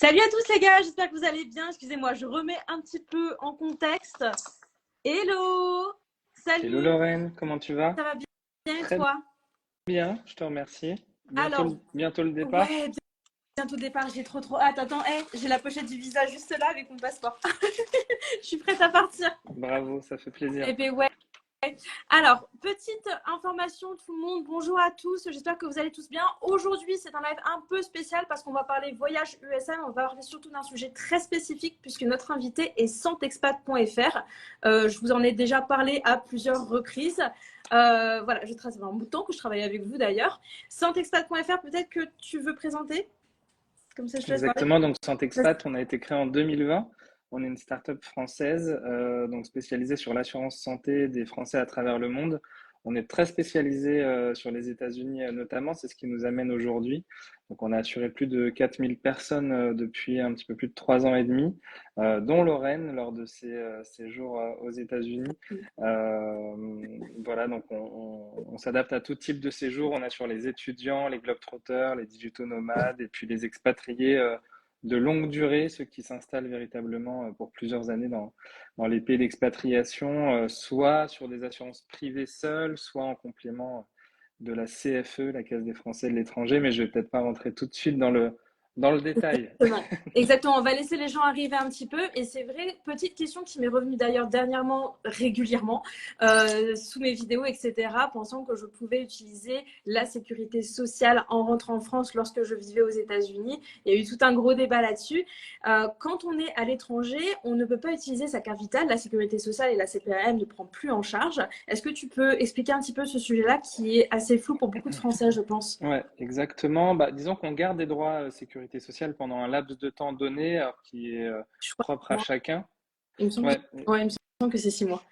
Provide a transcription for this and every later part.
Salut à tous les gars, j'espère que vous allez bien. Excusez-moi, je remets un petit peu en contexte. Hello! Hello Salut! Lorraine, comment tu vas? Ça va bien et Très toi? bien, je te remercie. Bientôt Alors, bientôt le départ. ouais, bientôt le départ, j'ai trop hâte. Attends, j'ai la pochette du visa juste là avec mon passeport. Je suis prête à partir. Bravo, ça fait plaisir. Eh ben ouais. Alors, petite information tout le monde, bonjour à tous, j'espère que vous allez tous bien. Aujourd'hui, c'est un live un peu spécial parce qu'on va parler voyage USM, on va parler surtout d'un sujet très spécifique puisque notre invité est santexpat.fr. Je vous en ai déjà parlé à plusieurs reprises. Voilà, ça fait un bout de temps que je travaille avec vous d'ailleurs. Santexpat.fr, peut-être que tu veux présenter? Comme ça, je te laisse parler. Exactement, donc Santexpat, on a été créé en 2020. On est une start-up française donc spécialisée sur l'assurance santé des Français à travers le monde. On est très spécialisé sur les États-Unis notamment, c'est ce qui nous amène aujourd'hui. Donc on a assuré plus de 4000 personnes depuis un petit peu plus de 3 ans et demi, dont Lorraine lors de ses séjours aux États-Unis. Voilà, donc on s'adapte à tout type de séjour. On a sur les étudiants, les globetrotters, les digitaux nomades et puis les expatriés de longue durée, ceux qui s'installent véritablement pour plusieurs années dans les pays d'expatriation, soit sur des assurances privées seules, soit en complément de la CFE, la Caisse des Français de l'étranger. Mais je vais peut-être pas rentrer tout de suite dans le détail. Exactement. Exactement, on va laisser les gens arriver un petit peu. Et c'est vrai, petite question qui m'est revenue d'ailleurs dernièrement, régulièrement, sous mes vidéos, etc., pensant que je pouvais utiliser la sécurité sociale en rentrant en France lorsque je vivais aux États-Unis. Il y a eu tout un gros débat là-dessus. Quand on est à l'étranger, on ne peut pas utiliser sa carte vitale. La sécurité sociale et la CPAM ne prend plus en charge. Est-ce que tu peux expliquer un petit peu ce sujet-là qui est assez flou pour beaucoup de Français, je pense? Ouais, exactement. Bah, disons qu'on garde des droits sécurité sociale pendant un laps de temps donné, alors qui est Je crois, propre à chacun. il me semble Ouais, ouais, il me semble que c'est 6 mois.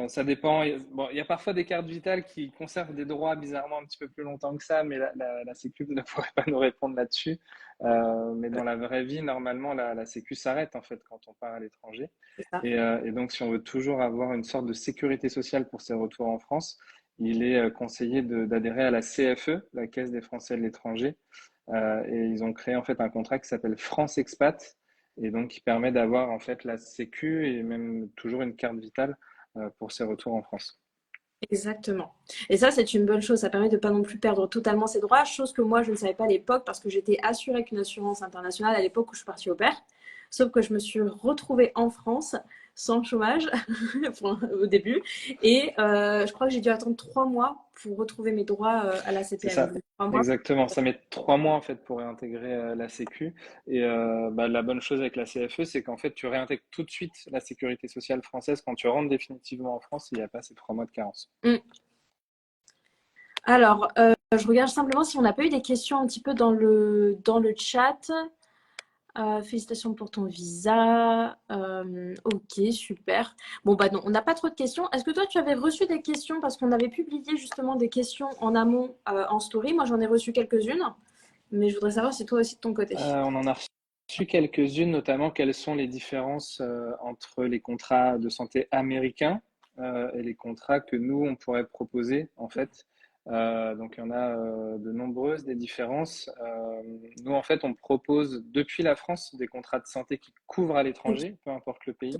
ça dépend. Bon, il y a parfois des cartes vitales qui conservent des droits bizarrement un petit peu plus longtemps que ça, mais la Sécu ne pourrait pas nous répondre là-dessus. Mais dans la vraie vie, normalement, la Sécu s'arrête en fait quand on part à l'étranger. C'est ça. Et donc, si on veut toujours avoir une sorte de sécurité sociale pour ses retours en France, il est conseillé d'adhérer à la CFE, la Caisse des Français de l'étranger. Et ils ont créé en fait un contrat qui s'appelle France Expat et donc qui permet d'avoir en fait la Sécu et même toujours une carte vitale pour ses retours en France. Exactement. Et ça, c'est une bonne chose. Ça permet de pas non plus perdre totalement ses droits, chose que moi, je ne savais pas à l'époque parce que j'étais assurée avec une assurance internationale à l'époque où je suis partie au pair. Sauf que je me suis retrouvée en France sans chômage au début. Et je crois que j'ai dû attendre 3 mois pour retrouver mes droits à la C'est CPM. ça, Donc, 3 mois. exactement. Ça met 3 mois en fait pour réintégrer la Sécu. Et bah, la bonne chose avec la CFE, c'est qu'en fait tu réintègres tout de suite la sécurité sociale française quand tu rentres définitivement en France. Il n'y a pas ces 3 mois de carence. Mm. Alors, je regarde simplement si on n'a pas eu des questions un petit peu dans le chat. Félicitations pour ton visa. Ok, super. Bon, bah non, on n'a pas trop de questions. Est-ce que toi, tu avais reçu des questions parce qu'on avait publié justement des questions en amont en story? Moi, j'en ai reçu quelques-unes, mais je voudrais savoir si toi aussi de ton côté. On en a reçu quelques-unes, notamment quelles sont les différences entre les contrats de santé américains et les contrats que nous, on pourrait proposer, en fait. Donc, il y en a de nombreuses, des différences. Nous, en fait, on propose depuis la France des contrats de santé qui couvrent à Ok. l'étranger, peu importe le pays.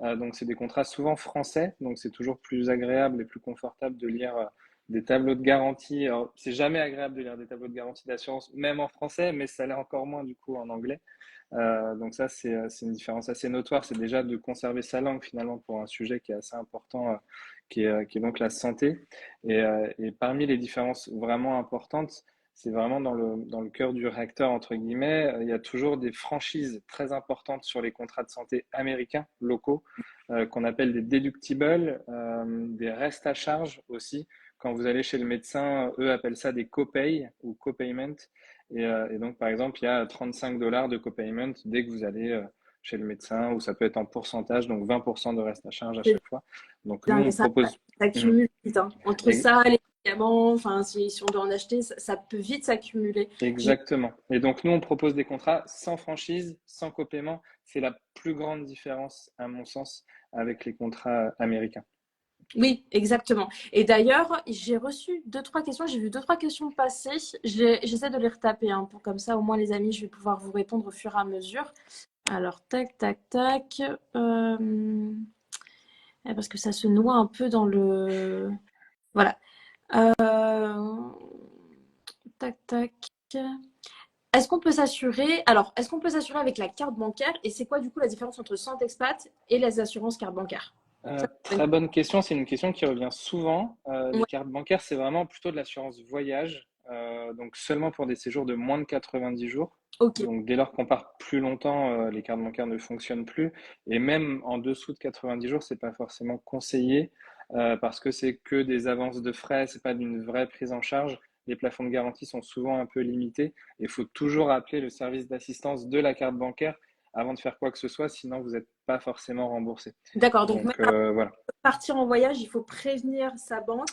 Donc, c'est des contrats souvent français, donc c'est toujours plus agréable et plus confortable de lire des tableaux de garantie. Alors, c'est jamais agréable de lire des tableaux de garantie d'assurance, même en français, mais ça l'est encore moins du coup en anglais. Donc ça, c'est une différence assez notoire. C'est déjà de conserver sa langue finalement pour un sujet qui est assez important, qui est donc la santé. Et parmi les différences vraiment importantes, c'est vraiment dans le cœur du réacteur, entre guillemets, il y a toujours des franchises très importantes sur les contrats de santé américains, locaux, qu'on appelle des deductibles, des restes à charge aussi. Quand vous allez chez le médecin, eux appellent ça des copays ou copayment. Et donc, par exemple, il y a 35 $ de copayment dès que vous allez chez le médecin, ou ça peut être en pourcentage, donc 20% de reste à charge à C'est chaque fois. Donc, nous, dingue, et on ça, propose. ça Mhm. cumule vite, hein. Entre Et- ça, les médicaments, enfin, si on doit en acheter, ça peut vite s'accumuler. Exactement. Et donc, nous, on propose des contrats sans franchise, sans copaiement. C'est la plus grande différence, à mon sens, avec les contrats américains. Oui, exactement. Et d'ailleurs, j'ai reçu deux, trois questions. J'ai vu deux, trois questions passer. J'essaie de les retaper, hein, pour comme ça, au moins, les amis, je vais pouvoir vous répondre au fur et à mesure. Alors, tac, tac, tac. Parce que ça se noie un peu dans le. Voilà. Euh, tac, tac. Est-ce qu'on peut s'assurer. Alors, est-ce qu'on peut s'assurer avec la carte bancaire? Et c'est quoi, du coup, la différence entre Santé Expat et les assurances carte bancaire? Ça, c'est Très bonne question, c'est une question qui revient souvent. une- Les Ouais, cartes bancaires, c'est vraiment plutôt de l'assurance voyage, donc seulement pour des séjours de moins de 90 jours. ok. Donc dès lors qu'on part plus longtemps, les cartes bancaires ne fonctionnent plus. Et même en dessous de 90 jours, c'est pas forcément conseillé parce que c'est que des avances de frais, c'est pas d'une vraie prise en charge. Les plafonds de garantie sont souvent un peu limités. Il faut toujours appeler le service d'assistance de la carte bancaire avant de faire quoi que ce soit, sinon vous n'êtes pas forcément remboursé. D'accord. Donc, même Donc voilà. partir en voyage, il faut prévenir sa banque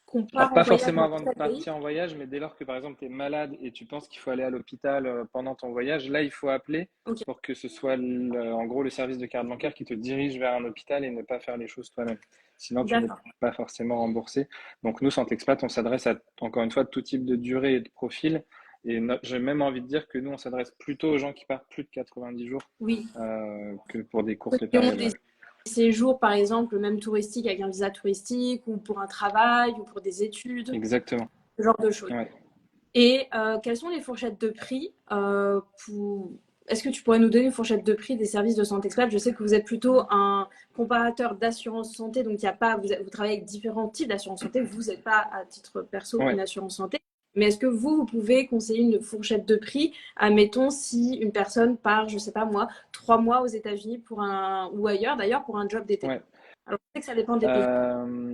qu'on part Alors en pas voyage forcément dans avant de tel pays. partir en voyage, mais dès lors que par exemple tu es malade et tu penses qu'il faut aller à l'hôpital pendant ton voyage, là il faut appeler Ok, pour que ce soit en gros le service de carte bancaire qui te dirige vers un hôpital et ne pas faire les choses toi-même. Sinon tu n'es d'accord. pas forcément remboursé. Donc nous, Santé Expat, on s'adresse à encore une fois tout type de durée et de profil. Et j'ai même envie de dire que nous, on s'adresse plutôt aux gens qui partent plus de 90 jours Oui. que pour des Ceux courtes qui ont périodes. des Ouais. séjours, par exemple, même touristiques, avec un visa touristique, ou pour un travail, ou pour des études, Exactement. ce genre de choses. Ouais. Et quelles sont les fourchettes de prix pour. Est-ce que tu pourrais nous donner une fourchette de prix des services de santé expat? Je sais que vous êtes plutôt un comparateur d'assurance santé, donc il y a pas, vous travaillez avec différents types d'assurance santé. Vous n'êtes pas à titre perso une Ouais. assurance santé. Mais est-ce que vous pouvez conseiller une fourchette de prix, admettons, si une personne part, je sais pas moi, 3 mois aux États-Unis pour un ou ailleurs d'ailleurs pour un job d'été. Ouais. Alors je sais que ça dépend des pays,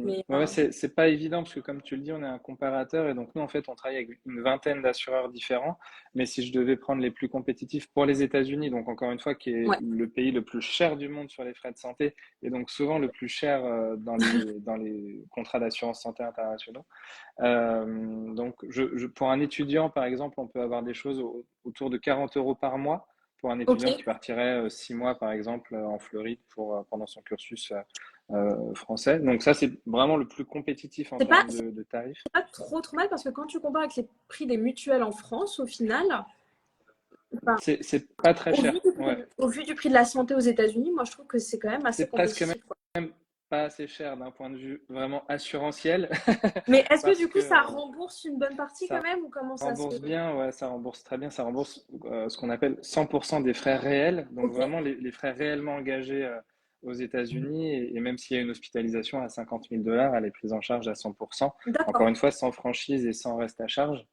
mais Ouais, c'est pas évident parce que comme tu le dis, on est un comparateur et donc nous en fait on travaille avec une vingtaine d'assureurs différents. Mais si je devais prendre les plus compétitifs pour les États-Unis, donc encore une fois qui est ouais, le pays le plus cher du monde sur les frais de santé et donc souvent le plus cher dans les contrats d'assurance santé internationaux. Donc pour un étudiant par exemple, on peut avoir des choses autour de 40 euros par mois pour un ok. étudiant qui partirait 6 mois par exemple en Floride pour pendant son cursus français. Donc ça, c'est vraiment le plus compétitif en C'est pas, termes de tarifs. pas trop trop mal parce que quand tu compares avec les prix des mutuelles en France, au final, enfin, C'est pas très cher. Ouais. au vu du prix de la santé aux États-Unis, moi je trouve que c'est quand même assez C'est presque compétitif, quoi. même pas assez cher d'un point de vue vraiment assurantiel Mais est-ce que parce du que coup ça rembourse une bonne partie quand ça même ou comment ça se. rembourse bien, ouais, ça rembourse très bien, ça rembourse ce qu'on appelle 100% des frais réels, donc Ok, vraiment les frais réellement engagés aux États-Unis, et même s'il y a une hospitalisation à 50 000 dollars, elle est prise en charge à 100%, encore d'accord. une fois sans franchise et sans reste à charge.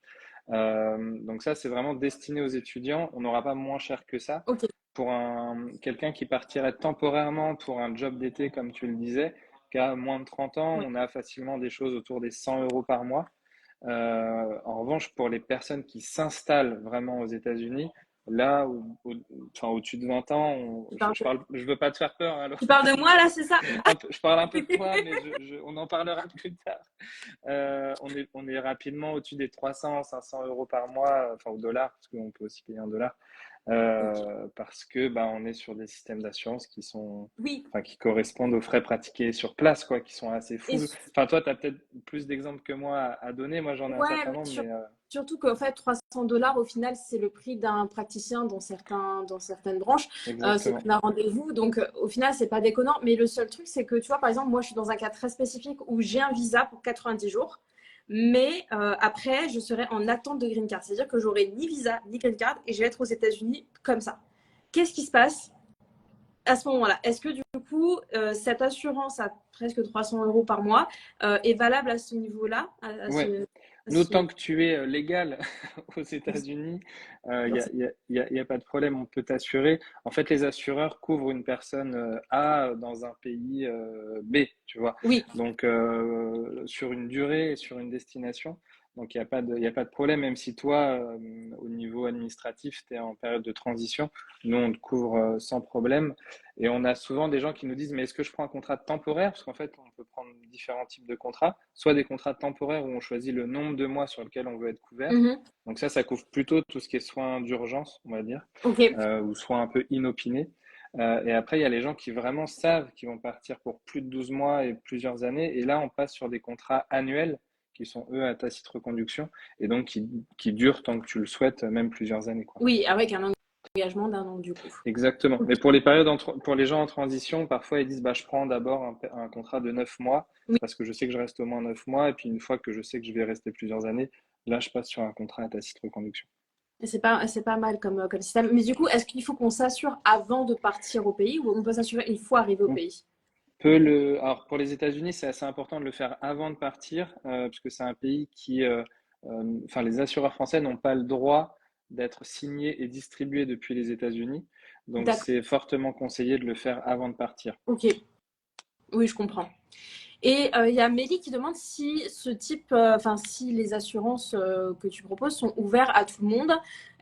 Donc ça, c'est vraiment destiné aux étudiants. On n'aura pas moins cher que ça. Ok, Pour quelqu'un qui partirait temporairement pour un job d'été, comme tu le disais, qui a moins de 30 ans, ouais. on a facilement des choses autour des 100 euros par mois. En revanche, pour les personnes qui s'installent vraiment aux États-Unis, là, enfin, au-dessus de 20 ans, Tu parles de, je veux pas te faire peur, hein, tu parles de moi là, c'est ça? je parle un peu de toi, mais on en parlera plus tard. On est rapidement au-dessus des 300, 500 euros par mois, enfin au dollar, parce qu'on peut aussi payer en dollars, parce que bah, on est sur des systèmes d'assurance Oui. enfin, qui correspondent aux frais pratiqués sur place, quoi, qui sont assez Et fous. Enfin, toi, tu as peut-être plus d'exemples que moi à donner. Moi, j'en ai un ouais, certain mais nombre, mais surtout qu'en fait, 300 $ au final, c'est le prix d'un praticien dans certaines branches. C'est le exactement. prix d'un rendez-vous. Donc, au final, c'est pas déconnant. Mais le seul truc, c'est que, tu vois, par exemple, moi, je suis dans un cas très spécifique où j'ai un visa pour 90 jours. Mais après, je serai en attente de green card. C'est-à-dire que j'aurai ni visa, ni green card et je vais être aux États-Unis comme ça. Qu'est-ce qui se passe à ce moment-là? Est-ce que du coup, cette assurance à presque 300 € par mois est valable à ce niveau-là Ouais. à Nous, ce... tant que tu es légal aux États-Unis, y a pas de problème, on peut t'assurer. En fait, les assureurs couvrent une personne A dans un pays B, tu vois. Oui, Donc, sur une durée et sur une destination. Donc, il y a pas de problème, même si toi, au niveau administratif, tu es en période de transition. Nous, on te couvre sans problème. Et on a souvent des gens qui nous disent, mais est-ce que je prends un contrat temporaire? Parce qu'en fait, on peut prendre différents types de contrats, soit des contrats temporaires où on choisit le nombre de mois sur lequel on veut être couvert. mhm. Donc ça couvre plutôt tout ce qui est soins d'urgence, on va dire, Ok. ou soins un peu inopinés. Et après, il y a les gens qui vraiment savent qu'ils vont partir pour plus de 12 mois et plusieurs années. Et là, on passe sur des contrats annuels qui sont, eux, à tacite reconduction et donc qui durent tant que tu le souhaites, même plusieurs années, quoi. Oui, avec un engagement d'un an du coup. Exactement. Ok. Mais pour pour les gens en transition, parfois ils disent bah, je prends d'abord un contrat de 9 mois Oui, parce que je sais que je reste au moins 9 mois. Et puis une fois que je sais que je vais rester plusieurs années, là, je passe sur un contrat à tacite reconduction. et c'est pas mal comme système. Mais du coup, est-ce qu'il faut qu'on s'assure avant de partir au pays ou on peut s'assurer une fois arrivé au On pays? Alors pour les États-Unis, c'est assez important de le faire avant de partir parce que c'est un pays enfin, les assureurs français n'ont pas le droit d'être signés et distribués depuis les États-Unis. Donc D'accord, c'est fortement conseillé de le faire avant de partir. ok. Oui, je comprends. Et il y a Mélie qui demande si ce type, enfin si les assurances que tu proposes sont ouvertes à tout le monde.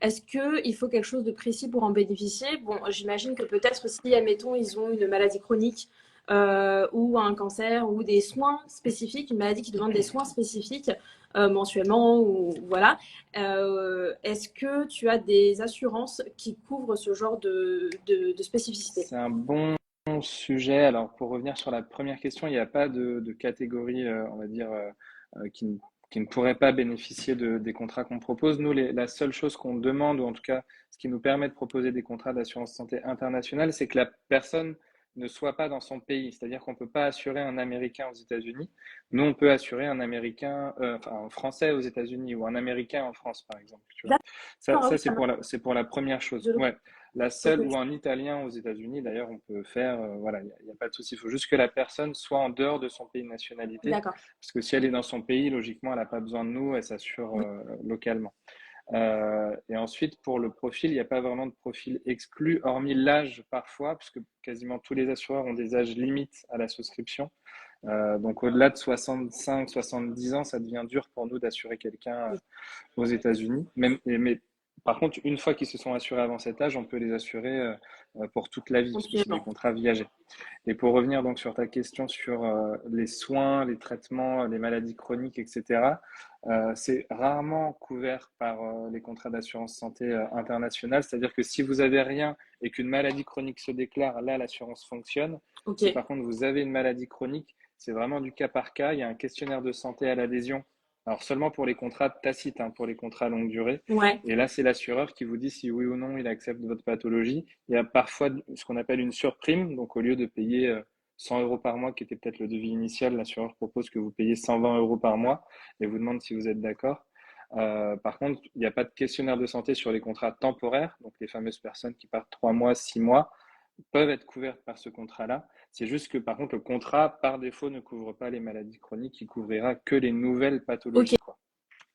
Est-ce qu'il faut quelque chose de précis pour en bénéficier? Bon, j'imagine que peut-être si, admettons, ils ont une maladie chronique ou un cancer ou des soins spécifiques, une maladie qui demande des soins spécifiques mensuellement ou voilà. Est-ce que tu as des assurances qui couvrent ce genre de spécificité? C'est un bon sujet. Alors, pour revenir sur la première question, il n'y a pas de catégorie, on va dire, qui ne pourrait pas bénéficier des contrats qu'on propose. Nous, la seule chose qu'on demande, ou en tout cas ce qui nous permet de proposer des contrats d'assurance santé internationale, c'est que la personne ne soit pas dans son pays. C'est-à-dire qu'on ne peut pas assurer un Américain aux États-Unis. Nous, on peut assurer un Américain, enfin, un Français aux États-Unis ou un Américain en France, par exemple. Tu vois. D'accord, ah oui, C'est ça marche. c'est pour la première chose. Je le Ouais. La ok, seule ou un Italien aux États-Unis, d'ailleurs, on peut faire, voilà, il y a pas de souci. Il faut juste que la personne soit en dehors de son pays de nationalité, d'accord. parce que si elle est dans son pays, logiquement, elle n'a pas besoin de nous, elle s'assure Oui, localement. Et ensuite, pour le profil, il n'y a pas vraiment de profil exclu, hormis l'âge parfois, puisque quasiment tous les assureurs ont des âges limites à la souscription. Donc au-delà de 65, 70 ans, ça devient dur pour nous d'assurer quelqu'un oui. aux États-Unis. Mais par contre, une fois qu'ils se sont assurés avant cet âge, on peut les assurer pour toute la vie, puisque c'est des Continuellement. contrats viagers. Et pour revenir donc sur ta question sur les soins, les traitements, les maladies chroniques, etc., c'est rarement couvert par les contrats d'assurance santé internationale. C'est-à-dire que si vous avez rien et qu'une maladie chronique se déclare, là, l'assurance fonctionne. Ok. Si par contre vous avez une maladie chronique, c'est vraiment du cas par cas. Il y a un questionnaire de santé à l'adhésion. Alors seulement pour les contrats tacites, hein, pour les contrats longue durée. Ouais. Et là, c'est l'assureur qui vous dit si oui ou non il accepte votre pathologie. Il y a parfois ce qu'on appelle une surprime. Donc, au lieu de payer 100 euros par mois, qui était peut-être le devis initial, l'assureur propose que vous payiez 120 euros par mois et vous demande si vous êtes d'accord. Par contre, il n'y a pas de questionnaire de santé sur les contrats temporaires. Donc, les fameuses personnes qui partent 3 mois, 6 mois peuvent être couvertes par ce contrat-là. C'est juste que, par contre, le contrat, par défaut, ne couvre pas les maladies chroniques. Il couvrira que les nouvelles Ok. pathologies, quoi.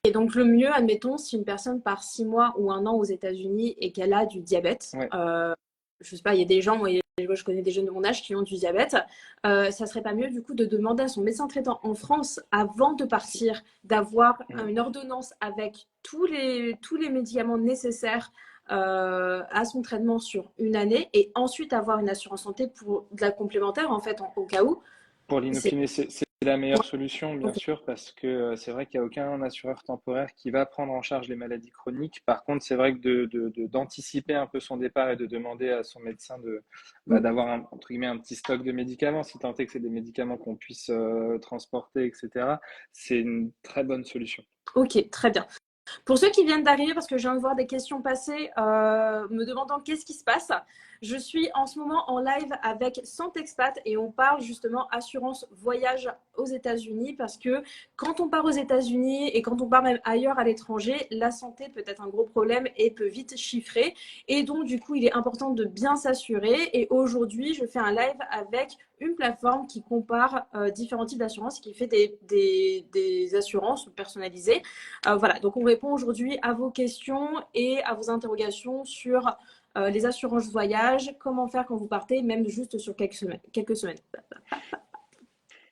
Et donc, le mieux, admettons, si une personne part 6 mois ou un an aux États-Unis et qu'elle a du diabète, Ouais. je sais pas, il y a des gens, moi, je connais des jeunes de mon âge qui ont du diabète, ça serait pas mieux, du coup, de demander à son médecin traitant en France, avant de partir, d'avoir une ordonnance avec tous les médicaments nécessaires à son traitement sur une année et ensuite avoir une assurance santé pour de la complémentaire, en fait, au cas où. Pour C'est l'inopiné, c'est la meilleure solution, bien ok. sûr, parce que c'est vrai qu'il n'y a aucun assureur temporaire qui va prendre en charge les maladies chroniques. Par contre, c'est vrai que d'anticiper un peu son départ et de demander à son médecin d'avoir entre guillemets un petit stock de médicaments, si tant est que c'est des médicaments qu'on puisse transporter, etc., c'est une très bonne solution. Ok, très bien. Pour ceux qui viennent d'arriver, parce que je viens de voir des questions passer me demandant qu'est-ce qui se passe, je suis en ce moment en live avec Santexpat et on parle justement assurance voyage aux États-Unis parce que quand on part aux États-Unis et quand on part même ailleurs à l'étranger, la santé peut être un gros problème et peut vite chiffrer. Et donc, du coup, il est important de bien s'assurer. Et aujourd'hui, je fais un live avec une plateforme qui compare différents types d'assurances, qui fait des assurances personnalisées. Voilà, donc on répond aujourd'hui à vos questions et à vos interrogations sur les assurances voyage, comment faire quand vous partez, même juste sur quelques semaines. Quelques semaines.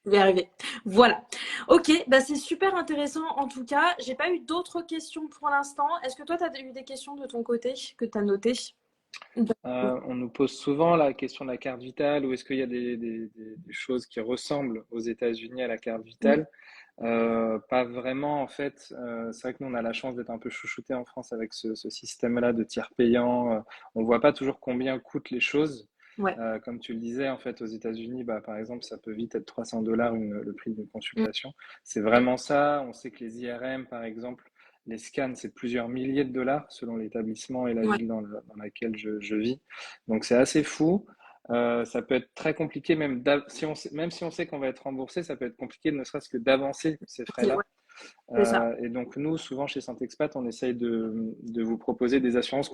Je vais y arriver. Voilà. Ok, bah c'est super intéressant en tout cas. J'ai pas eu d'autres questions pour l'instant. Est-ce que toi, tu as eu des questions de ton côté que tu as notées? On nous pose souvent la question de la carte vitale, ou est-ce qu'il y a des choses qui ressemblent aux États-Unis à la carte Oui. vitale? Pas vraiment, en fait. C'est vrai que nous, on a la chance d'être un peu chouchouté en France avec ce système-là de tiers payant. On voit pas toujours combien coûtent les choses. Ouais. Comme tu le disais, en fait, aux États-Unis, bah, par exemple, ça peut vite être 300 $ le prix d'une Mm. consultation. C'est vraiment ça. On sait que les IRM, par exemple, les scans, c'est plusieurs milliers de dollars selon l'établissement et la Ouais. ville dans laquelle je vis. Donc, c'est assez fou. Ça peut être très compliqué, même si on sait qu'on va être remboursé, ça peut être compliqué, ne serait-ce que d'avancer ces Ouais, frais-là. c'est ça. Et donc, nous, souvent chez Saint-Expat, on essaye de vous proposer des assurances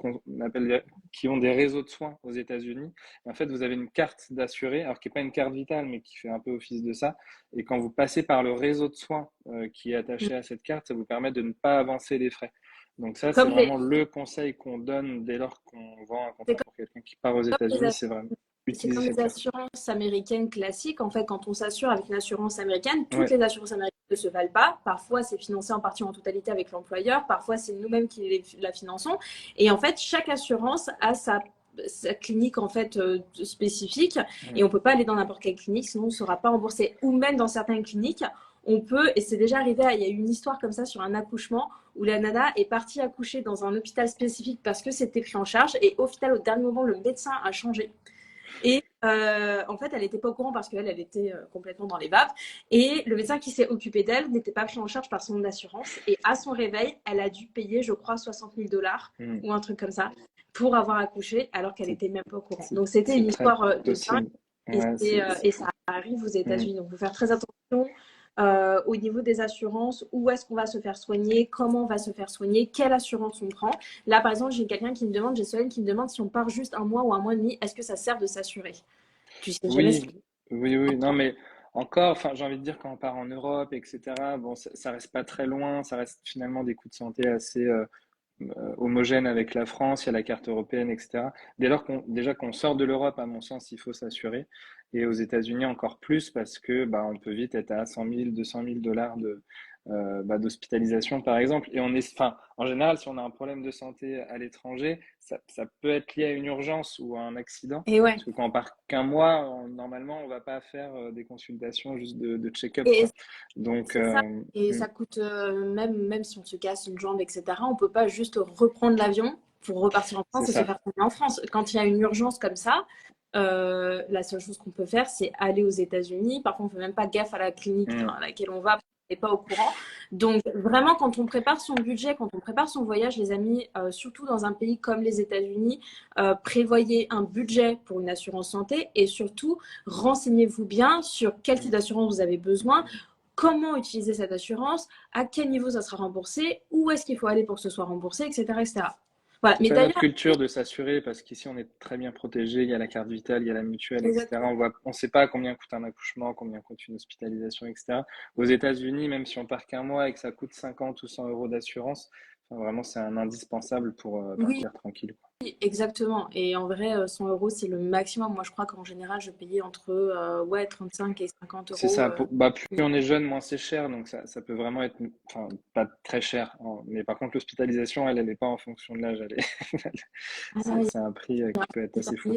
qui ont des réseaux de soins aux États-Unis. Et en fait, vous avez une carte d'assuré, alors qui n'est pas une carte vitale, mais qui fait un peu office de ça. Et quand vous passez par le réseau de soins qui est Mm. attaché à cette carte, ça vous permet de ne pas avancer les frais. Donc ça, c'est Comme les, vraiment le conseil qu'on donne dès lors qu'on vend un c'est contrat pour quelqu'un qui part aux comme États-Unis, c'est vraiment c'est utiliser comme les cette carte. assurances américaines classiques. En fait, quand on s'assure avec une assurance américaine, toutes Ouais, les assurances américaines ne se valent pas. Parfois, c'est financé en partie ou en totalité avec l'employeur. Parfois, c'est nous-mêmes qui la finançons. Et en fait, chaque assurance a sa clinique en fait spécifique et mm, on peut pas aller dans n'importe quelle clinique sinon on ne sera pas remboursé, ou même dans certaines cliniques on peut, et c'est déjà arrivé, il y a eu une histoire comme ça sur un accouchement où la nana est partie accoucher dans un hôpital spécifique parce que c'était pris en charge et au final au dernier moment le médecin a changé. Et en fait, elle n'était pas au courant parce qu'elle était complètement dans les vapes. Et le médecin qui s'est occupé d'elle n'était pas pris en charge par son assurance. Et à son réveil, elle a dû payer, je crois, 60 000 $ mm. ou un truc comme ça pour avoir accouché alors qu'elle C'est n'était même pas au courant. c'est- Donc c'était c'est une très histoire de dingue. possible. Et, Ouais, et ça arrive aux mm. États-Unis. Donc il faut faire très attention au niveau des assurances, où est-ce qu'on va se faire soigner, comment on va se faire soigner, quelle assurance on prend. Là, par exemple, j'ai quelqu'un qui me demande, j'ai Solène qui me demande si on part juste un mois ou un mois et demi, est-ce que ça sert de s'assurer? Tu sais jamais ce Oui, qui... oui. Non, mais encore, enfin, j'ai envie de dire quand on part en Europe, etc. Bon, ça reste pas très loin. Ça reste finalement des coûts de santé assez homogènes avec la France. Il y a la carte européenne, etc. Dès lors déjà qu'on sort de l'Europe, à mon sens, il faut s'assurer. Et aux États-Unis encore plus parce que bah, on peut vite être à 100 000, 200 000 $ d'hospitalisation, par exemple. Et enfin, en général, si on a un problème de santé à l'étranger, ça peut être lié à une urgence ou à un accident. Et ouais, Parce que quand on part qu'un mois, normalement, on va pas faire des consultations juste de check-up, et quoi. Donc, c'est ça. Et ça coûte, même si on se casse une jambe, etc., on peut pas juste reprendre l'avion pour repartir en c'est France et se ça. faire soigner en France. Quand il y a une urgence comme ça, la seule chose qu'on peut faire, c'est aller aux États-Unis. Parfois, on fait même pas gaffe à la clinique Mm. dans laquelle on va, parce qu'on n'est pas au courant. Donc, vraiment, quand on prépare son budget, quand on prépare son voyage, les amis, surtout dans un pays comme les États-Unis, prévoyez un budget pour une assurance santé et surtout, renseignez-vous bien sur quel type Mm. d'assurance vous avez besoin, comment utiliser cette assurance, à quel niveau ça sera remboursé, où est-ce qu'il faut aller pour que ce soit remboursé, etc. etc. Voilà. C'est Mais pas notre d'ailleurs, culture de s'assurer parce qu'ici on est très bien protégé. Il y a la carte vitale, il y a la mutuelle, etc. exactement. On sait pas combien coûte un accouchement, combien coûte une hospitalisation, etc. Aux États-Unis, même si on part qu'un mois et que ça coûte 50 ou 100 € d'assurance, enfin, vraiment c'est un indispensable pour Oui, partir tranquille, quoi. exactement. Et en vrai, 100 euros, c'est le maximum. Moi, je crois qu'en général, je payais entre ouais, 35 et 50 C'est euros. ça. Bah, plus on est jeune, moins c'est cher, donc ça peut vraiment être, enfin, pas très cher, hein. Mais par contre, l'hospitalisation, elle n'est pas en fonction de l'âge. Ah, C'est un prix qui peut être assez fou.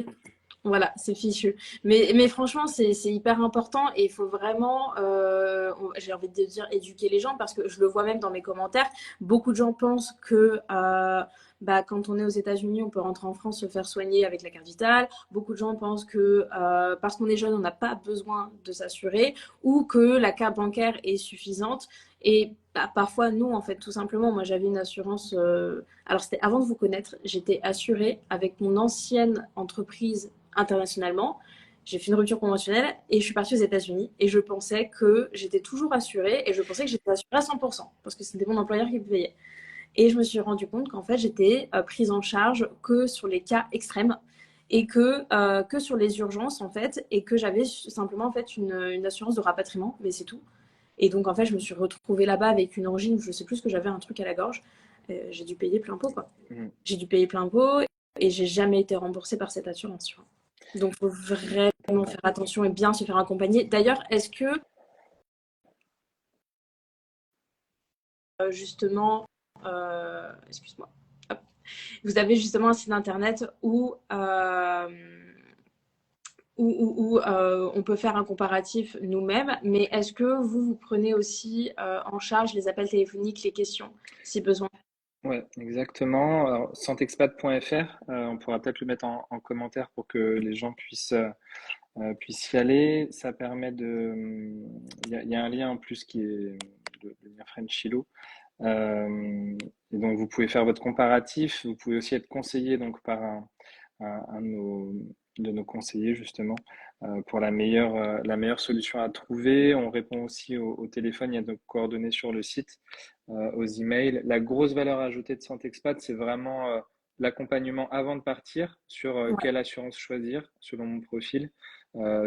voilà, c'est fichu. Mais franchement, c'est hyper important et il faut vraiment, j'ai envie de dire, éduquer les gens parce que je le vois même dans mes commentaires. Beaucoup de gens pensent que bah, quand on est aux États-Unis, on peut rentrer en France se faire soigner avec la carte vitale. Beaucoup de gens pensent que parce qu'on est jeune, on n'a pas besoin de s'assurer ou que la carte bancaire est suffisante. Et bah, parfois, non, en fait, tout simplement, moi j'avais une assurance. Alors, c'était avant de vous connaître, j'étais assurée avec mon ancienne entreprise internationalement. J'ai fait une rupture conventionnelle et je suis partie aux États-Unis et je pensais que j'étais toujours assurée et je pensais que j'étais assurée à 100% parce que c'était mon employeur qui me payait. Et je me suis rendu compte qu'en fait, j'étais prise en charge que sur les cas extrêmes et que sur les urgences en fait et que j'avais simplement en fait une assurance de rapatriement, mais c'est tout. Et donc en fait, je me suis retrouvée là-bas avec une angine, je sais plus que j'avais un truc à la gorge. J'ai dû payer plein pot quoi. Mm. J'ai dû payer plein pot et j'ai jamais été remboursée par cette assurance. Tu vois. Donc, il faut vraiment faire attention et bien se faire accompagner. D'ailleurs, est-ce que, justement, excuse-moi, hop, vous avez justement un site internet où on peut faire un comparatif nous-mêmes, mais est-ce que vous prenez aussi en charge les appels téléphoniques, les questions, si besoin? Ouais, exactement. Alors, santexpat.fr, on pourra peut-être le mettre en commentaire pour que les gens puissent y aller. Ça permet il y a un lien en plus qui est le lien Frenchylo. Et donc, vous pouvez faire votre comparatif. Vous pouvez aussi être conseillé donc, par un de nos conseillers, justement, pour la meilleure solution à trouver. On répond aussi au téléphone. Il y a nos coordonnées sur le site, aux emails. La grosse valeur ajoutée de Santexpat, c'est vraiment l'accompagnement avant de partir sur Ouais. quelle assurance choisir, selon mon profil.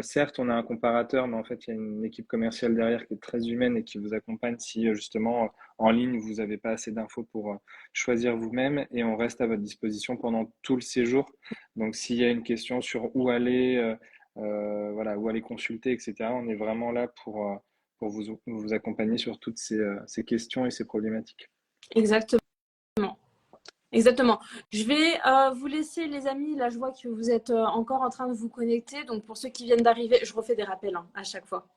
Certes, on a un comparateur, mais en fait, il y a une équipe commerciale derrière qui est très humaine et qui vous accompagne si justement en ligne, vous n'avez pas assez d'infos pour choisir vous-même, et on reste à votre disposition pendant tout le séjour. Donc, s'il y a une question sur où aller, voilà, où aller consulter, etc., on est vraiment là pour vous accompagner sur toutes ces questions et ces problématiques. Exactement. Exactement. Je vais vous laisser, les amis. Là, je vois que vous êtes encore en train de vous connecter. Donc, pour ceux qui viennent d'arriver, je refais des rappels à chaque fois.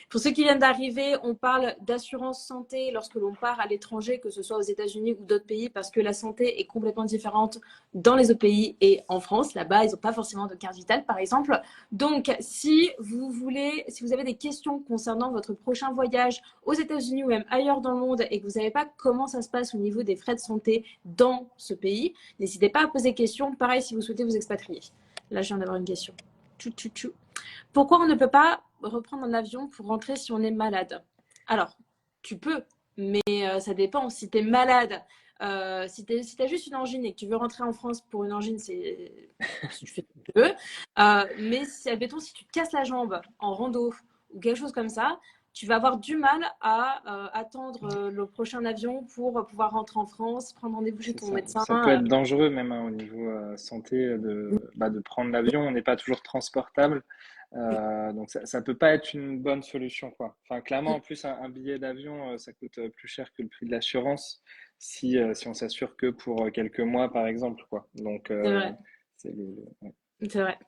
Pour ceux qui viennent d'arriver, on parle d'assurance santé lorsque l'on part à l'étranger, que ce soit aux États-Unis ou d'autres pays, parce que la santé est complètement différente dans les autres pays et en France. Là-bas, ils n'ont pas forcément de carte vitale, par exemple. Donc, si vous avez des questions concernant votre prochain voyage aux États-Unis ou même ailleurs dans le monde et que vous ne savez pas comment ça se passe au niveau des frais de santé dans ce pays, n'hésitez pas à poser des questions. Pareil, si vous souhaitez vous expatrier. Là, je viens d'avoir une question. Tchou, tchou, tchou. Pourquoi on ne peut pas reprendre un avion pour rentrer si on est malade? Alors, tu peux, mais ça dépend. Si tu es malade, si tu as juste une angine et que tu veux rentrer en France pour une angine, c'est tu fais ce que tu veux. Mais si, admettons, si tu te casses la jambe en rando ou quelque chose comme ça, tu vas avoir du mal à attendre le prochain avion pour pouvoir rentrer en France, prendre rendez-vous chez C'est ton ça. médecin. Ça peut être dangereux même au niveau santé de prendre l'avion. On n'est pas toujours transportable. Donc ça peut pas être une bonne solution, quoi. Enfin, clairement, en plus, un billet d'avion, ça coûte plus cher que le prix de l'assurance si on s'assure que pour quelques mois, par exemple, quoi. Donc, C'est vrai, ouais. c'est vrai.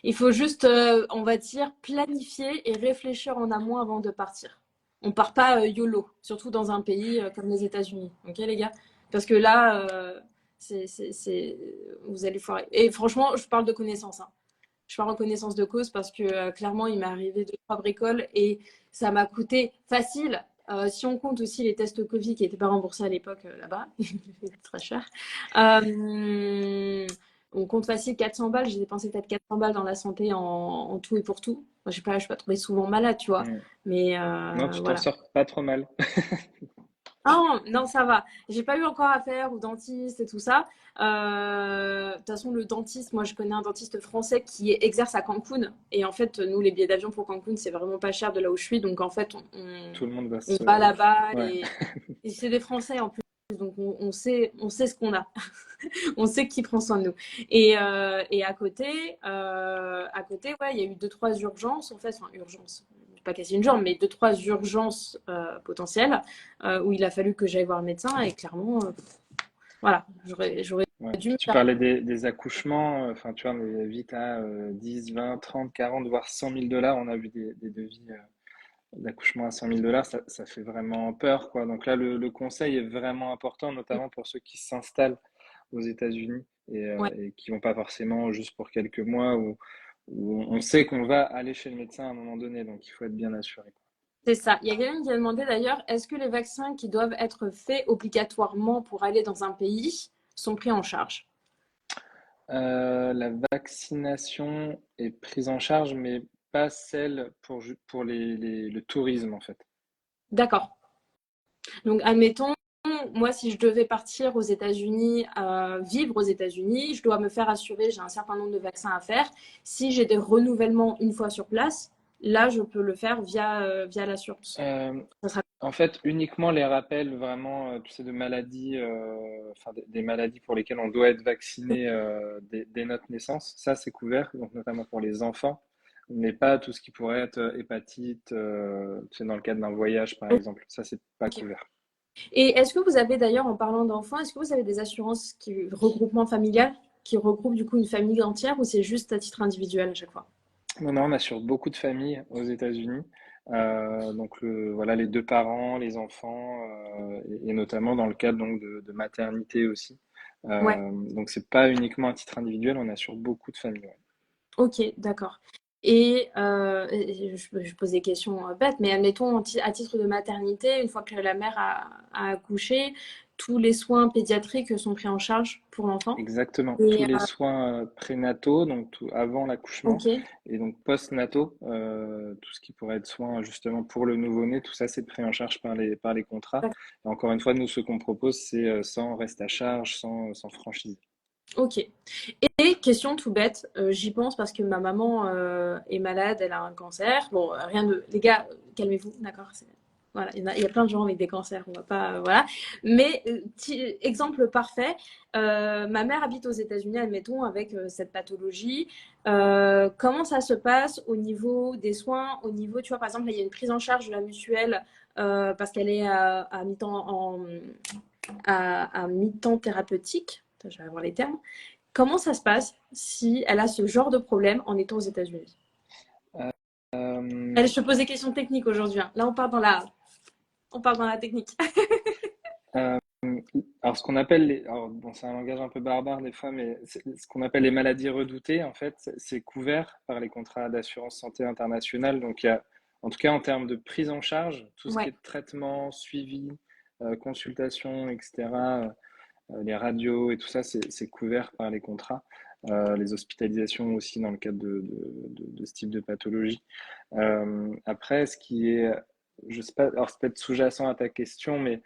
Il faut juste, on va dire, planifier et réfléchir en amont avant de partir. On part pas YOLO, surtout dans un pays comme les États-Unis. Ok, les gars? Parce que là, vous allez foirer. Et franchement, je parle de connaissance, hein. Je parle en connaissance de cause parce que clairement, il m'est arrivé deux, trois bricoles et ça m'a coûté facile. Si on compte aussi les tests Covid qui n'étaient pas remboursés à l'époque là-bas, très cher. Euh, on compte facile 400 balles. J'ai dépensé peut-être 400 balles dans la santé en tout et pour tout. Moi, je ne suis pas tombée souvent malade, tu vois. Mm. Mais Non, tu t'en voilà. sors pas trop mal. Ah non, ça va. J'ai pas eu encore affaire au dentiste et tout ça. De toute façon, le dentiste, moi, je connais un dentiste français qui exerce à Cancun. Et en fait, nous, les billets d'avion pour Cancun, c'est vraiment pas cher de là où je suis. Donc, en fait, Tout le monde va on se. va là-bas Ouais. et c'est des Français en plus. Donc, on sait ce qu'on a. On sait qui prend soin de nous. Et à côté, ouais, il y a eu deux, trois urgences, en fait, enfin, urgences, pas casser une jambe, mais deux, trois urgences potentielles où il a fallu que j'aille voir le médecin et clairement, voilà, j'aurais Ouais. dû Puis me tu faire. parlais des accouchements, enfin, tu vois, on est vite à 10, 20, 30, 40, voire 100 000 $. On a vu des devis d'accouchement à 100 000 $, ça fait vraiment peur, quoi. Donc là, le conseil est vraiment important, notamment pour ceux qui s'installent aux États-Unis Ouais, et qui vont pas forcément juste pour quelques mois, où on sait qu'on va aller chez le médecin à un moment donné, donc il faut être bien assuré, quoi. c'est ça. Il y a quelqu'un qui a demandé d'ailleurs, est-ce que les vaccins qui doivent être faits obligatoirement pour aller dans un pays sont pris en charge? La vaccination est prise en charge, mais pas celle pour le tourisme, en fait. D'accord. Donc, admettons, moi, si je devais partir aux États-Unis, vivre aux États-Unis, je dois me faire assurer, j'ai un certain nombre de vaccins à faire. Si j'ai des renouvellements une fois sur place, là, je peux le faire via l'assurance. Euh, Ça sera... En fait, uniquement les rappels vraiment, tu sais, de maladies, enfin des maladies pour lesquelles on doit être vacciné dès notre naissance, ça c'est couvert, donc notamment pour les enfants, mais pas tout ce qui pourrait être hépatite, tu sais, dans le cadre d'un voyage par exemple, ça c'est pas Ok. couvert. Et est-ce que vous avez d'ailleurs, en parlant d'enfants, est-ce que vous avez des assurances regroupement familial qui regroupent du coup une famille entière ou c'est juste à titre individuel à chaque fois? Non, non, on assure beaucoup de familles aux États-Unis. Donc voilà, les deux parents, les enfants, et notamment dans le cadre donc de maternité aussi. Ouais. Donc c'est pas uniquement à titre individuel, on a sur beaucoup de familles. Ouais. Ok, d'accord. Et je pose des questions bêtes, mais admettons, à titre de maternité, une fois que la mère a accouché, tous les soins pédiatriques sont pris en charge pour l'enfant. Exactement. Tous Et les soins prénataux, donc tout avant l'accouchement, ok, et donc post-nataux, tout ce qui pourrait être soins justement pour le nouveau-né, tout ça c'est pris en charge par les contrats. d'accord. Et encore une fois, nous ce qu'on propose, c'est sans reste à charge, sans franchise. Ok. Et question tout bête, j'y pense parce que ma maman est malade, elle a un cancer. Bon, rien de. Les gars, calmez-vous, d'accord? Voilà, il y a plein de gens avec des cancers, on va pas. Voilà. Mais, exemple parfait, ma mère habite aux États-Unis, admettons, avec cette pathologie. Comment ça se passe au niveau des soins, au niveau, tu vois, par exemple, là, il y a une prise en charge de la mutuelle parce qu'elle est à mi-temps à mi-temps thérapeutique. Attends, je vais avoir les termes. Comment ça se passe si elle a ce genre de problème en étant aux États-Unis? Euh, Allez, je te pose des questions techniques aujourd'hui, hein. Là, on part dans la technique. euh, alors ce qu'on appelle alors bon, c'est un langage un peu barbare des fois, mais ce qu'on appelle les maladies redoutées, en fait, c'est couvert par les contrats d'assurance santé internationale. Donc il y a, en tout cas en termes de prise en charge, tout ce qui Ouais, est traitement, suivi, consultation, etc. Les radios et tout ça, c'est couvert par les contrats. Les hospitalisations aussi dans le cadre de ce type de pathologie. Après, ce qui est, je sais pas, alors c'est peut-être sous-jacent à ta question, mais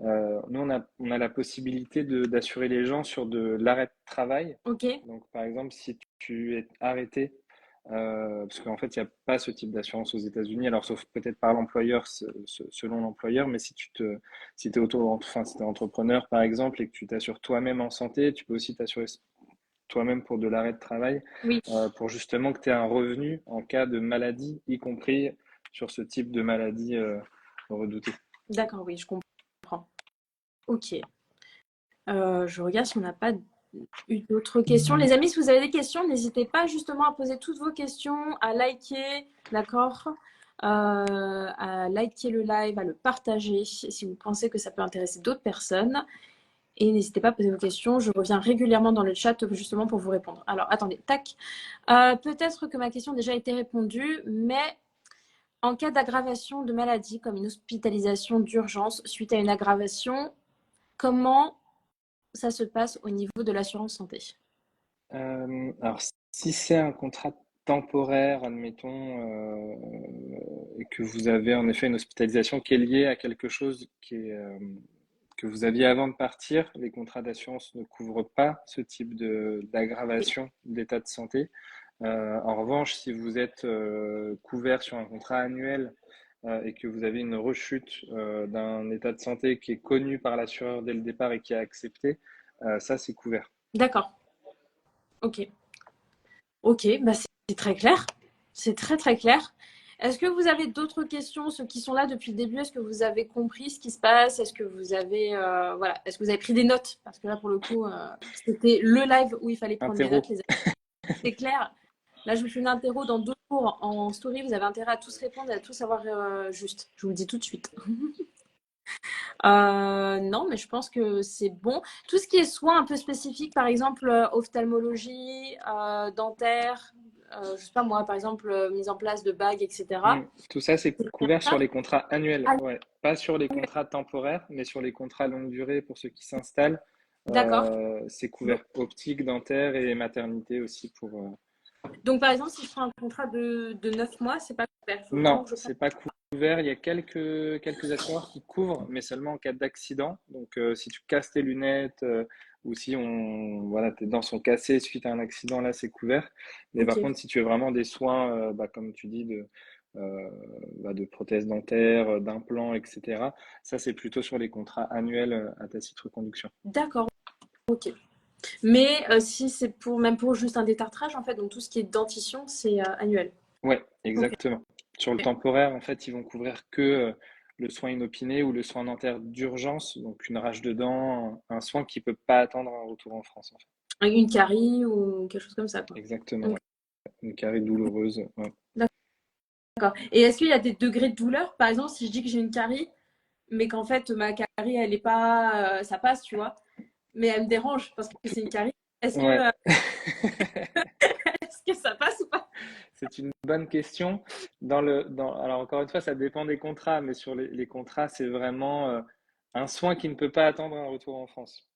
nous, on a la possibilité d'assurer les gens sur de l'arrêt de travail. ok, Donc, par exemple, si tu es arrêté, parce qu'en fait, il n'y a pas ce type d'assurance aux États-Unis, alors sauf peut-être par l'employeur, selon l'employeur, mais si tu es enfin, si t'es entrepreneur, par exemple, et que tu t'assures toi-même en santé, tu peux aussi t'assurer toi-même pour de l'arrêt de travail, oui, pour justement que tu aies un revenu en cas de maladie, y compris sur ce type de maladie redoutée. d'accord, oui, je comprends. Ok. Je regarde si on n'a pas eu d'autres questions. Les amis, si vous avez des questions, n'hésitez pas justement à poser toutes vos questions, à liker, d'accord? À liker le live, à le partager si vous pensez que ça peut intéresser d'autres personnes. Et n'hésitez pas à poser vos questions. Je reviens régulièrement dans le chat justement pour vous répondre. Alors, attendez, tac. Peut-être que ma question a déjà été répondue, mais en cas d'aggravation de maladie, comme une hospitalisation d'urgence suite à une aggravation, comment ça se passe au niveau de l'assurance santé? Alors, si c'est un contrat temporaire, admettons, et que vous avez en effet une hospitalisation qui est liée à quelque chose que vous aviez avant de partir, les contrats d'assurance ne couvrent pas ce type d'aggravation d'état de santé. En revanche, si vous êtes couvert sur un contrat annuel et que vous avez une rechute d'un état de santé qui est connu par l'assureur dès le départ et qui est accepté, ça c'est couvert. D'accord. Ok. Ok, bah c'est très clair. C'est très très clair. Est-ce que vous avez d'autres questions, ceux qui sont là depuis le début? Est-ce que vous avez compris ce qui se passe? Est-ce que vous avez voilà, est-ce que vous avez pris des notes? Parce que là, pour le coup, c'était le live où il fallait prendre des notes, Interro. les amis. C'est clair. Là, je vous fais une interro dans 2 jours en story. Vous avez intérêt à tous répondre et à tout savoir juste. Je vous le dis tout de suite. Non, mais je pense que c'est bon. Tout ce qui est soins un peu spécifiques, par exemple ophtalmologie, dentaire, je sais pas moi, par exemple mise en place de bagues, etc. Tout ça, c'est C'est bien couvert sur ça. les contrats annuels. Ah, Ouais. Pas sur les contrats temporaires, mais sur les contrats longue durée pour ceux qui s'installent. d'accord. C'est Donc, couvert. Optique, dentaire et maternité aussi pour. donc, par exemple, si je prends un contrat de 9 mois, c'est pas couvert. Il faut vraiment Non, que je prenne. c'est pas couvert. Il y a quelques assureurs qui couvrent, mais seulement en cas d'accident. Donc, si tu casses tes lunettes ou si voilà, tes dents sont cassées suite à un accident, là, c'est couvert. Mais par Ok, contre, si tu veux vraiment des soins, comme tu dis, euh, de prothèses dentaires, d'implants, etc., ça, c'est plutôt sur les contrats annuels à tacite reconduction. d'accord, ok. Mais si c'est pour même pour juste un détartrage, en fait, donc tout ce qui est dentition, c'est annuel. Ouais, Ok. exactement. Sur le temporaire, en fait, ils vont couvrir que le soin inopiné ou le soin dentaire d'urgence, donc une rage de dents, un soin qui peut pas attendre un retour en France, en fait. Une carie ou quelque chose comme ça, quoi. Exactement, Ok. ouais. Une carie douloureuse. Ouais. Et est-ce qu'il y a des degrés de douleur? Par exemple, si je dis que j'ai une carie, mais qu'en fait, ma carie, elle est pas, ça passe, tu vois, mais elle me dérange parce que c'est une carie. Est-ce que, Ouais. est-ce que ça passe ou pas? C'est une bonne question. Alors encore une fois, ça dépend des contrats, mais sur les contrats, c'est vraiment un soin qui ne peut pas attendre un retour en France.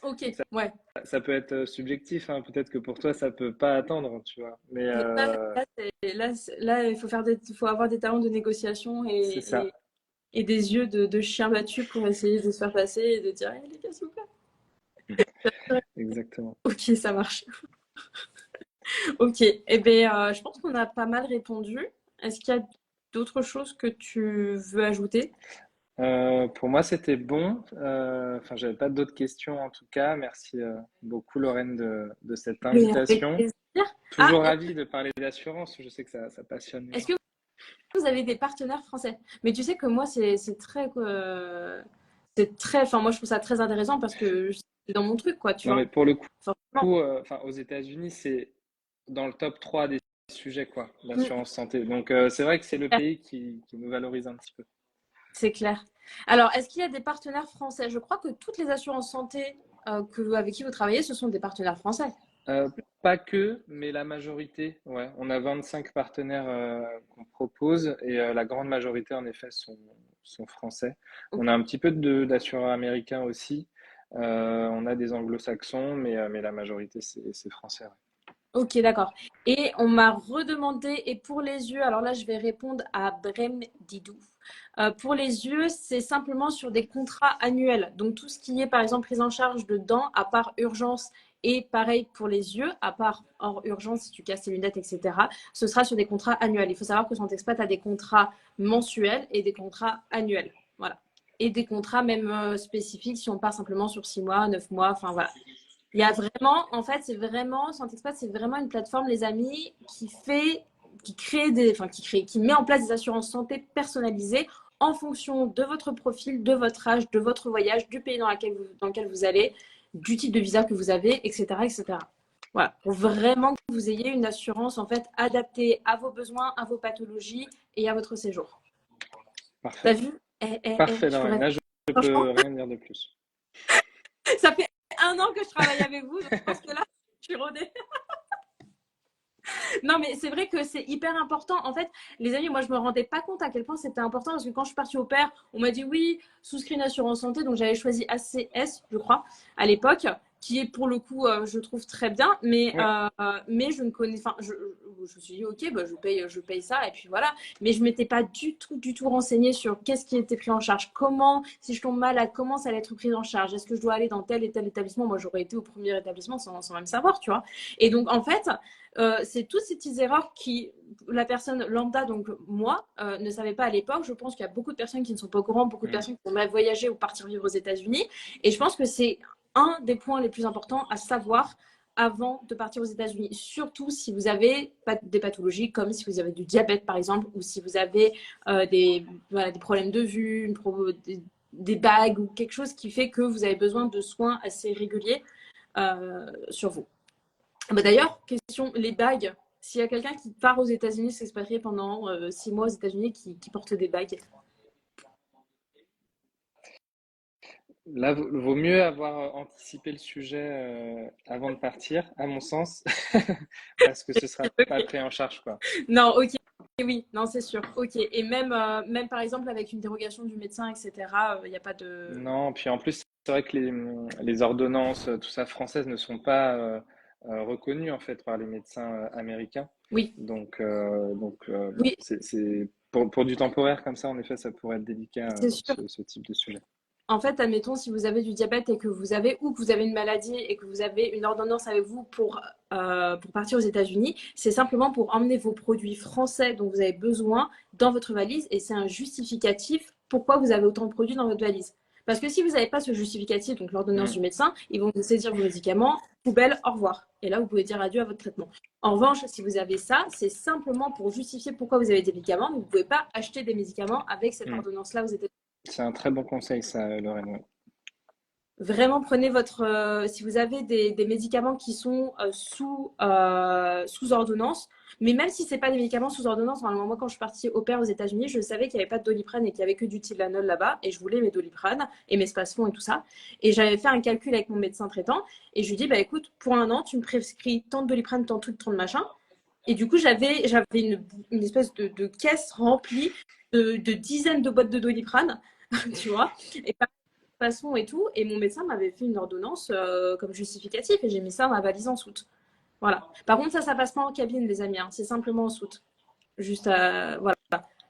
Ok, Donc ouais. ça peut être subjectif, hein. Peut-être que pour toi, ça peut pas attendre, tu vois. Mais Mais là, il faut faut avoir des talents de négociation c'est ça, et des yeux de chien battu pour essayer de se faire passer et de dire, les gars, s'il vous plaît. exactement. Ok, ça marche. Ok, eh bien, je pense qu'on a pas mal répondu. Est-ce qu'il y a d'autres choses que tu veux ajouter? Pour moi, c'était bon. Enfin, j'avais pas d'autres questions en tout cas. Merci beaucoup, Lorraine, de cette Mais avec invitation. plaisir. Ah, Toujours ravi de parler d'assurance. Je sais que ça passionne les est-ce gens. que vous avez des partenaires français? Mais tu sais que moi, c'est très, enfin, moi, je trouve ça très intéressant parce que c'est dans mon truc, quoi, tu Non, mais vois. pour le Forcément. enfin, aux États-Unis, c'est dans le top 3 des sujets, quoi, Mm, l'assurance santé. Donc, c'est vrai que c'est le pays qui nous valorise un petit peu. c'est clair. Alors, est-ce qu'il y a des partenaires français? Je crois que toutes les assurances santé avec qui vous travaillez, ce sont des partenaires français. Euh, Pas que, mais la majorité, ouais. On a 25 partenaires qu'on propose et la grande majorité, en effet, sont français. Ok. On a un petit peu d'assureurs américains aussi. On a des anglo-saxons, mais la majorité, c'est français, ouais. Ok, d'accord. Et on m'a redemandé, et pour les yeux, alors là, je vais répondre à Brem Didou. Pour les yeux, c'est simplement sur des contrats annuels. Donc, tout ce qui est, par exemple, prise en charge de dents, à part urgence, et pareil pour les yeux, à part hors urgence, si tu casses tes lunettes, etc., ce sera sur des contrats annuels. Il faut savoir que Santexpat a des contrats mensuels et des contrats annuels. Voilà. Et des contrats même spécifiques si on part simplement sur 6 mois, 9 mois, enfin voilà. Il y a vraiment, en fait, c'est vraiment, Santexpat, c'est vraiment une plateforme, les amis, qui met en place des assurances santé personnalisées en fonction de votre profil, de votre âge, de votre voyage, du pays dans lequel vous allez, du type de visa que vous avez, etc., etc. Voilà, pour vraiment que vous ayez une assurance en fait adaptée à vos besoins, à vos pathologies et à votre séjour. T'as Parfait. vu? Parfait, Je Lorraine. pourrais. Là, je Franchement, peux rien dire de plus. ça fait 1 an que je travaille avec vous, donc je pense que là, je suis rodée. Non, mais c'est vrai que c'est hyper important. En fait, les amis, moi, je me rendais pas compte à quel point c'était important parce que quand je suis partie au pair, on m'a dit oui, souscris une assurance santé. Donc, j'avais choisi ACS, je crois, à l'époque, qui est pour le coup, je trouve très bien. Ouais. Mais je ne connais, enfin, je me suis dit, ok, bah, je paye ça et puis voilà. Mais je m'étais pas du tout renseignée sur qu'est-ce qui était pris en charge, comment, si je tombe malade, comment ça allait être pris en charge. Est-ce que je dois aller dans tel et tel établissement? Moi, j'aurais été au premier établissement sans même savoir, tu vois. Et donc, en fait, c'est toutes ces petites erreurs qui la personne lambda, donc moi, ne savait pas à l'époque. Je pense qu'il y a beaucoup de personnes qui ne sont pas au courant, beaucoup de Mm. personnes qui vont voyager ou partir vivre aux États-Unis. Et je pense que c'est un des points les plus importants à savoir avant de partir aux États-Unis. Surtout si vous avez des pathologies comme si vous avez du diabète, par exemple, ou si vous avez des problèmes de vue, des bagues ou quelque chose qui fait que vous avez besoin de soins assez réguliers sur vous. Bah d'ailleurs, question, les bagues. S'il y a quelqu'un qui part aux États-Unis, s'expatrier pendant 6 mois aux États-Unis, qui porte des bagues. Là, vaut mieux avoir anticipé le sujet avant de partir, à mon sens, parce que ce sera pas Ok. pris en charge, quoi. Non, ok. Oui, non, c'est sûr. Ok. Et même par exemple avec une dérogation du médecin, etc., il n'y a pas de. Non, puis en plus, c'est vrai que les ordonnances, tout ça, françaises, ne sont pas reconnues, en fait, par les médecins américains. Oui, Donc bon, oui, pour du temporaire comme ça, en effet, ça pourrait être délicat, c'est sûr. ce type de sujet. En fait, admettons, si vous avez du diabète et que vous avez, ou que vous avez une maladie et que vous avez une ordonnance avec vous pour partir aux États-Unis, c'est simplement pour emmener vos produits français dont vous avez besoin dans votre valise et c'est un justificatif pourquoi vous avez autant de produits dans votre valise. Parce que si vous n'avez pas ce justificatif, donc l'ordonnance Hmm. du médecin, ils vont vous saisir vos médicaments, poubelle, au revoir. Et là, vous pouvez dire adieu à votre traitement. En revanche, si vous avez ça, c'est simplement pour justifier pourquoi vous avez des médicaments, mais vous ne pouvez pas acheter des médicaments avec cette Hmm. ordonnance-là aux États-Unis. C'est un très bon conseil, ça, Lorraine. Ouais. Vraiment, prenez si vous avez des médicaments qui sont sous ordonnance, mais même si c'est pas des médicaments sous ordonnance, normalement, moi, quand je suis partie au pair aux États-Unis, je savais qu'il n'y avait pas de Doliprane et qu'il n'y avait que du Tylenol là-bas, et je voulais mes Doliprane et mes Spasfon et tout ça. Et j'avais fait un calcul avec mon médecin traitant, et je lui dis, bah écoute, pour un an, tu me prescris tant de Doliprane, tant de trucs, tant de machin. Et du coup, j'avais une espèce de caisse remplie de dizaines de boîtes de Doliprane, tu vois. Et façon et tout. Et mon médecin m'avait fait une ordonnance comme justificatif et j'ai mis ça dans ma valise en soute. Voilà. Par contre, ça passe pas en cabine, les amis. Hein. C'est simplement en soute. Juste, voilà.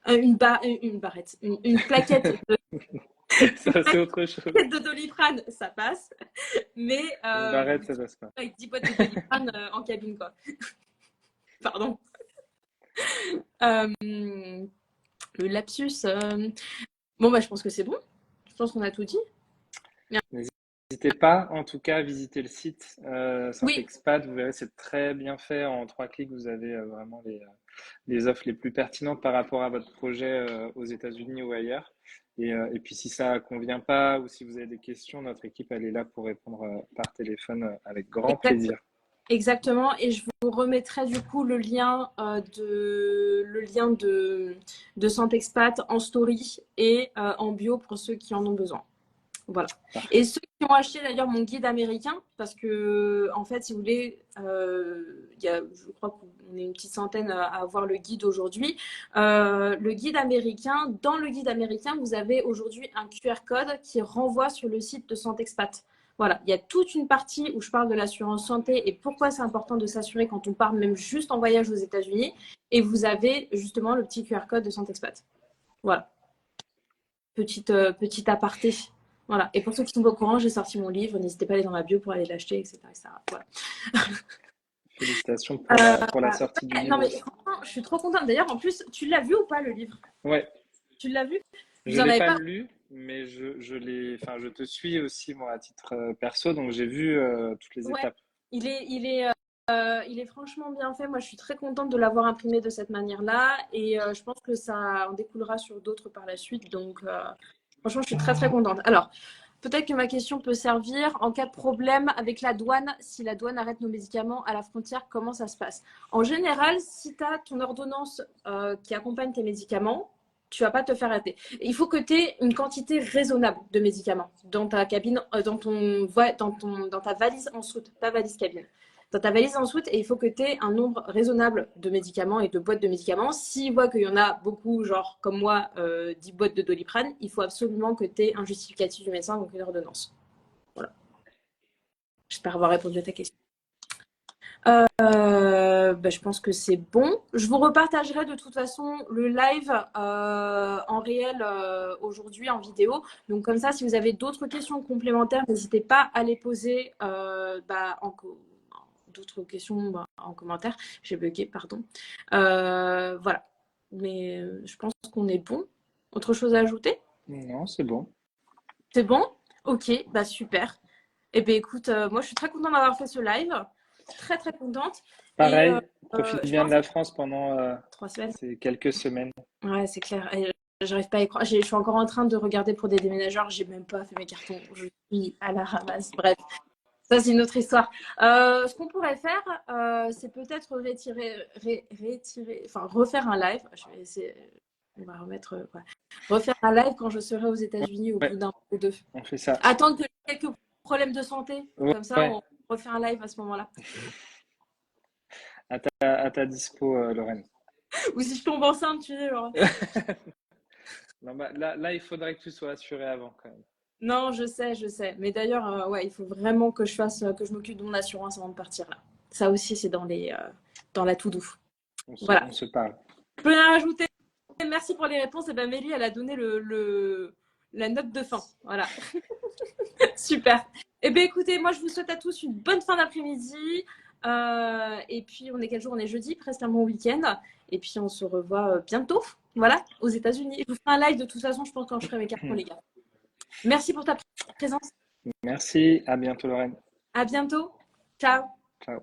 Une barrette, une plaquette Ça, c'est autre chose. de Doliprane, ça passe. Mais Une barrette, ça passe pas. avec 10 boîtes de Doliprane en cabine, quoi. Pardon. Le lapsus. Bon, bah, je pense que c'est bon. Je pense qu'on a tout dit. N'hésitez pas, en tout cas, à visiter le site Oui, Synthexpat. Vous verrez, c'est très bien fait. En 3 clics, vous avez vraiment les offres les plus pertinentes par rapport à votre projet aux États-Unis ou ailleurs. Et puis, si ça ne convient pas ou si vous avez des questions, notre équipe, elle est là pour répondre par téléphone avec grand exactement. plaisir. Exactement, et je vous remettrai du coup le lien de Santexpat en story et en bio pour ceux qui en ont besoin. Voilà. Parfait. Et ceux qui ont acheté d'ailleurs mon guide américain, parce que en fait, si vous voulez, je crois qu'on est une petite centaine à avoir le guide aujourd'hui. Le guide américain, dans le guide américain, vous avez aujourd'hui un QR code qui renvoie sur le site de Santexpat. Voilà, il y a toute une partie où je parle de l'assurance santé et pourquoi c'est important de s'assurer quand on part même juste en voyage aux États-Unis. Et vous avez justement le petit QR code de Santexpat. Voilà, petite aparté. Voilà. Et pour ceux qui sont pas au courant, j'ai sorti mon livre. N'hésitez pas à aller dans la bio pour aller l'acheter, etc., etc. Voilà. Félicitations pour la sortie du livre Non, mais aussi. franchement, je suis trop contente. D'ailleurs, en plus, tu l'as vu ou pas le livre? Ouais, Tu l'as vu? je Vous en l'ai avez pas pas? lu, mais je te suis aussi moi à titre perso, donc j'ai vu toutes les Ouais. étapes. Il est franchement bien fait. Moi, je suis très contente de l'avoir imprimé de cette manière-là. Et je pense que ça en découlera sur d'autres par la suite. Donc, franchement, je suis très, très contente. Alors, peut-être que ma question peut servir en cas de problème avec la douane. Si la douane arrête nos médicaments à la frontière, comment ça se passe? En général, si tu as ton ordonnance qui accompagne tes médicaments, tu vas pas te faire arrêter. Il faut que tu aies une quantité raisonnable de médicaments dans ta cabine, dans ta valise en soute, pas valise cabine. Dans ta valise en soute, et il faut que tu aies un nombre raisonnable de médicaments et de boîtes de médicaments. S'ils voient qu'il y en a beaucoup, genre comme moi, 10 boîtes de Doliprane, il faut absolument que tu aies un justificatif du médecin, donc une ordonnance. Voilà. J'espère avoir répondu à ta question. Je pense que c'est bon. Je vous repartagerai de toute façon le live en réel aujourd'hui en vidéo. Donc comme ça, si vous avez d'autres questions complémentaires, n'hésitez pas à les poser d'autres questions en commentaire. J'ai bugué, pardon. Voilà. Mais je pense qu'on est bon. Autre chose à ajouter? Non, c'est bon. C'est bon? Ok, bah super. Eh bien écoute, moi je suis très contente d'avoir fait ce live. Très très contente. Et Pareil, profite je bien de pense la France pendant 3 semaines. ces quelques semaines. Ouais, c'est clair. Et j'arrive pas à y croire. Je suis encore en train de regarder pour des déménageurs. J'ai même pas fait mes cartons. Je suis à la ramasse. Bref, ça c'est une autre histoire. Ce qu'on pourrait faire, c'est peut-être refaire un live. Je vais essayer. On va remettre. Ouais. Refaire un live quand je serai aux États-Unis au Ouais, bout d'un mois ou deux. on fait ça. Attendre que j'ai quelques problèmes de santé. Ouais, Comme ça, ouais. on refait un live à ce moment-là. À ta dispo, Lorraine. Ou si je tombe enceinte, tu sais, genre. Non, bah, là, il faudrait que tu sois assuré avant quand même. Non, je sais, je sais. Mais d'ailleurs, ouais, il faut vraiment que je m'occupe de mon assurance avant de partir là. Ça aussi, c'est dans la to-do. Voilà. On se parle. Je peux rien rajouter. Merci pour les réponses. Et ben, Mélie, elle a donné la note de fin. Voilà. Super. Eh bien, écoutez, moi, je vous souhaite à tous une bonne fin d'après-midi. Et puis, on est quel jour? On est jeudi, presque un bon week-end. Et puis, on se revoit bientôt. Voilà, aux États-Unis. Je vous ferai un live de toute façon, je pense, quand je ferai mes cartons, les gars. Merci pour ta présence. Merci, à bientôt, Lorraine. À bientôt. Ciao. Ciao.